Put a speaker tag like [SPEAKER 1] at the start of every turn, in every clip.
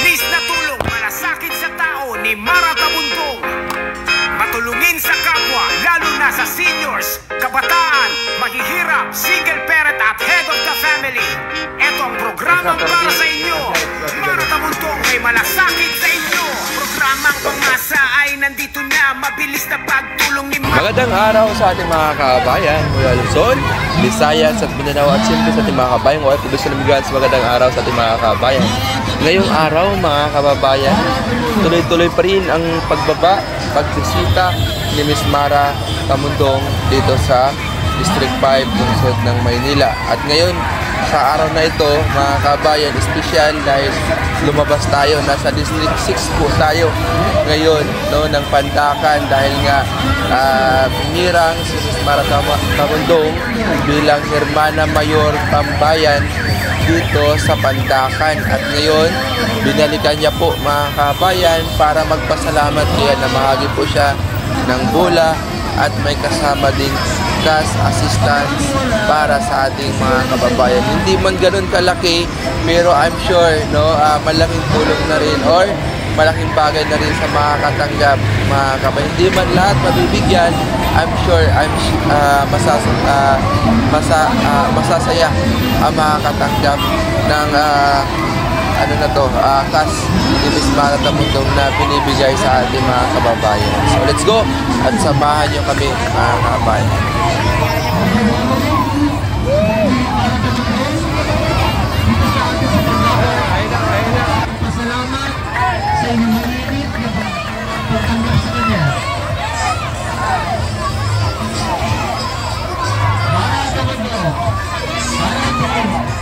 [SPEAKER 1] mabilis na tulong, malasakit sa tao ni Mara Tabundong. Matulungin sa kapwa, lalo na sa seniors, kabataan, maghihirap, single parent at head of the family. Ito ang programang para sa inyo. Mara Tabundong ay malasakit sa inyo. Programang pangasa ay nandito na, mabilis na pagtulong ni Mara.
[SPEAKER 2] Magandang araw sa ating mga kababayan mula Luzon, Visayas at Mindanao at siyempre sa ating mga kababayan OFW sa Migrants. Magandang araw sa ating mga kababayan. Ngayong araw mga kababayan, tuloy-tuloy pa rin ang pagbisita ni Miss Mara Tabundong dito sa District 5 lungsod ng Maynila. At ngayon sa araw na ito mga kababayan, espesyal dahil lumabas tayo, nasa District 6 po tayo ngayon ng Pandakan dahil nga pinirang si Miss Mara Tabundong bilang Hermana Mayor Tambayan dito sa Pandakan. At ngayon binalikan niya po mga kababayan para magpasalamat, kaya namahagi po siya ng bola at may kasama ding cash assistance para sa ating mga kababayan. Hindi man ganun kalaki, pero I'm sure malaking tulong na rin or malaking bagay na rin sa mga katanggap mga kababayan. Hindi man lahat mabibigyan, I'm sure masasaya ang mga katanggap ng cash ni Miss Mara Tabundong na binibigay sa ating mga kababayan. So let's go at samahan nyo kami mga kababayan.
[SPEAKER 3] Pasalamat sa inyong malinit na pagtanggap sa kanya. Mara Tabundong. Mara Tabundong.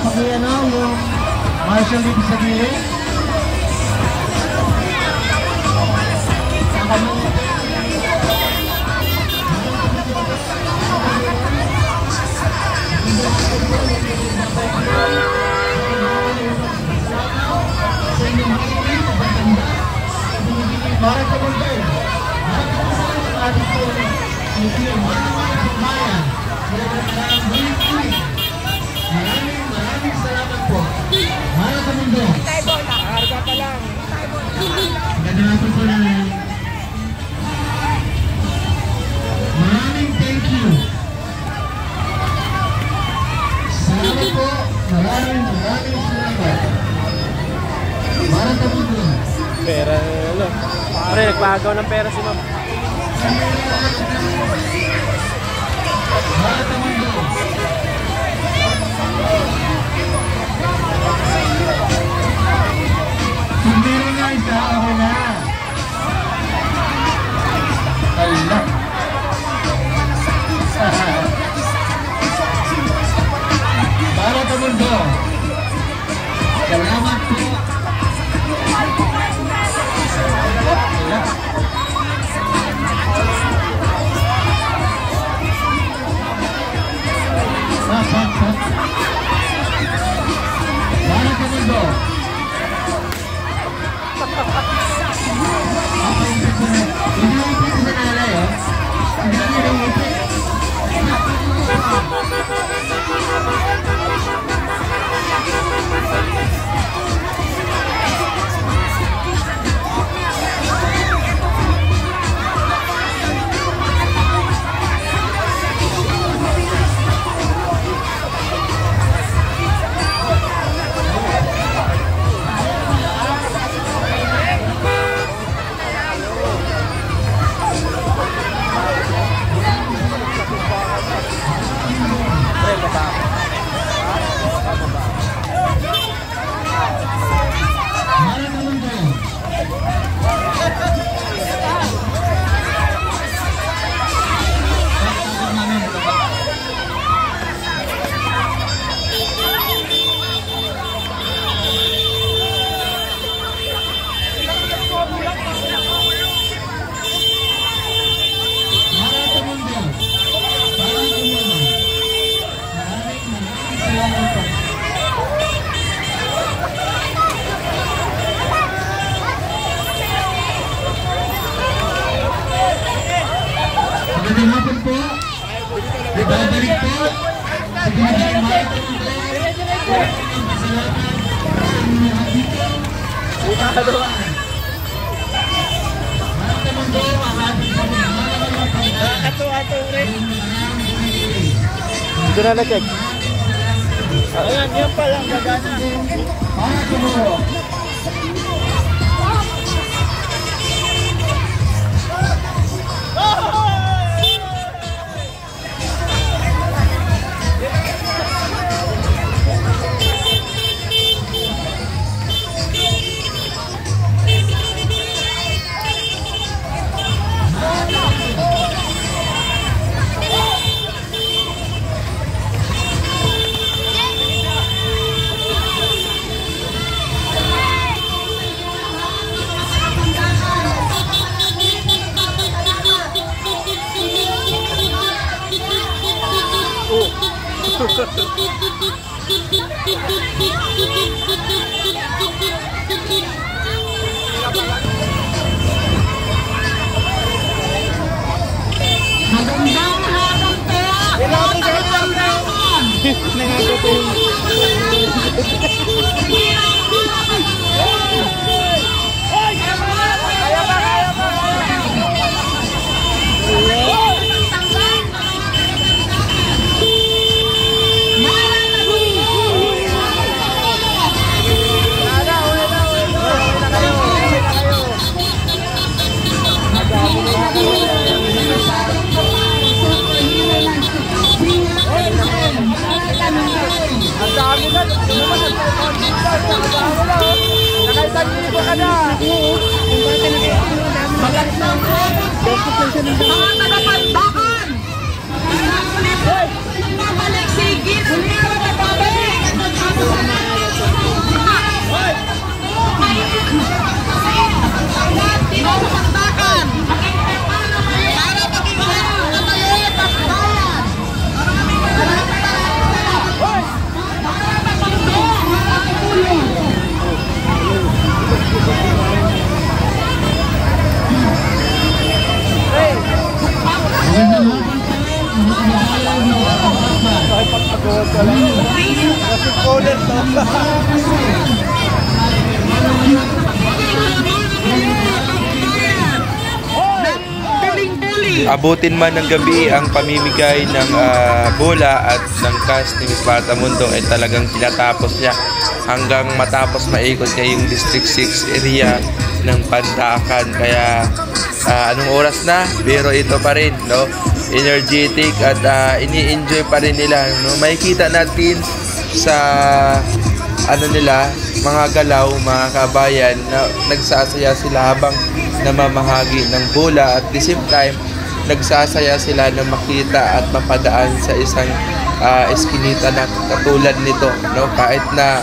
[SPEAKER 3] Kami yung Marshall dito sa gilid. Mara Tabundong. Maraming salamat po. Mara Tabundong. Karga pa lang. Ganda natin po na. Maraming thank you. Salamat po. Maraming salamat. Mara Tabundong.
[SPEAKER 4] Pera, Pare, nagpagaw ng pera si ma'am.
[SPEAKER 3] Mara Tabundong. Kung meron na isa, ako na. Ala. Mara Tabundong. Salamat po. Ato rin.
[SPEAKER 4] Dito na na-check.
[SPEAKER 3] Ayan, yan pa lang gagana.
[SPEAKER 5] Magandang hapon po!
[SPEAKER 3] Ang dami na, nakaitan libo ka na.
[SPEAKER 5] Mga tagapandakan! Babalik si Gino Nero na babalik! Tagapandakan! Para maging matalit at bayan!
[SPEAKER 2] Abutin man ng gabi ang pamimigay ng bola at ng cash ni Miss Martha Mundong ay talagang tinatapos niya hanggang matapos maikot niya yung District 6 area ng Pandakan. Kaya anong oras na? Pero ito pa rin, no? Energetic at ini-enjoy pa rin nila, no? Makikita natin sa ano nila, mga galaw, mga kabayan na nagsasaya sila habang namamahagi ng bola at the same time nagsasaya sila na makita at mapadaan sa isang eskinita na katulad nito, no? Kahit na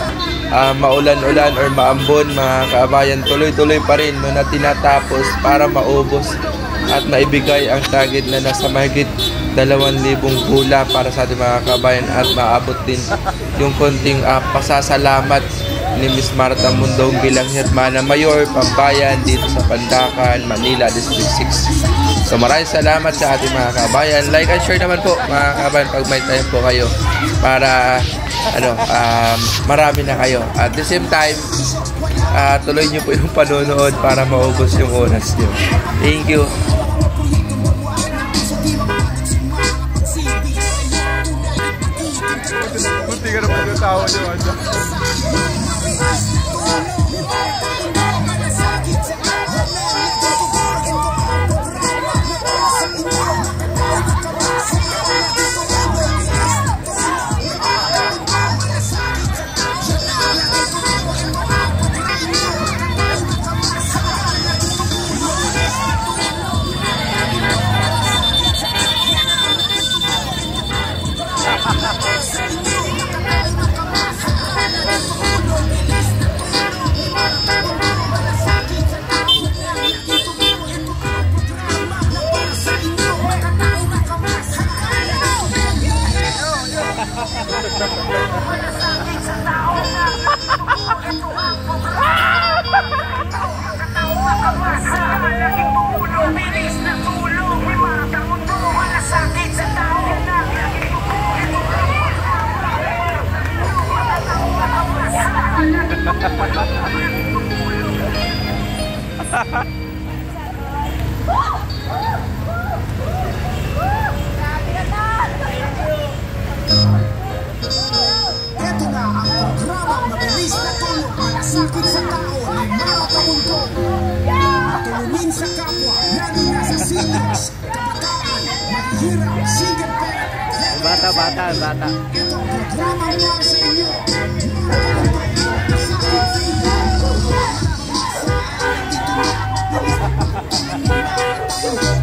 [SPEAKER 2] maulan-ulan or maambon, mga kabayan, tuloy-tuloy pa rin, no, na tinatapos para maubos at maibigay ang target na nasa mahigit 2,000 bola para sa ating mga kabayan at maabot din yung konting pasasalamat ni Miss Martha Mundong bilang Hermana Mayor Pambayan dito sa Pandakan, Manila, District 6. So maraming salamat sa ating mga kabayan. Like and share naman po, mga kabayan, pag may time po kayo para marami na kayo. At the same time, tuloy nyo po yung panonood para maubos yung oras nyo. Thank you.
[SPEAKER 6] Kunti ka na po yung tao nyo.
[SPEAKER 1] Maghirap, Single Parent.
[SPEAKER 4] Bata.
[SPEAKER 1] Ito ang programa para sa inyo. Ito na.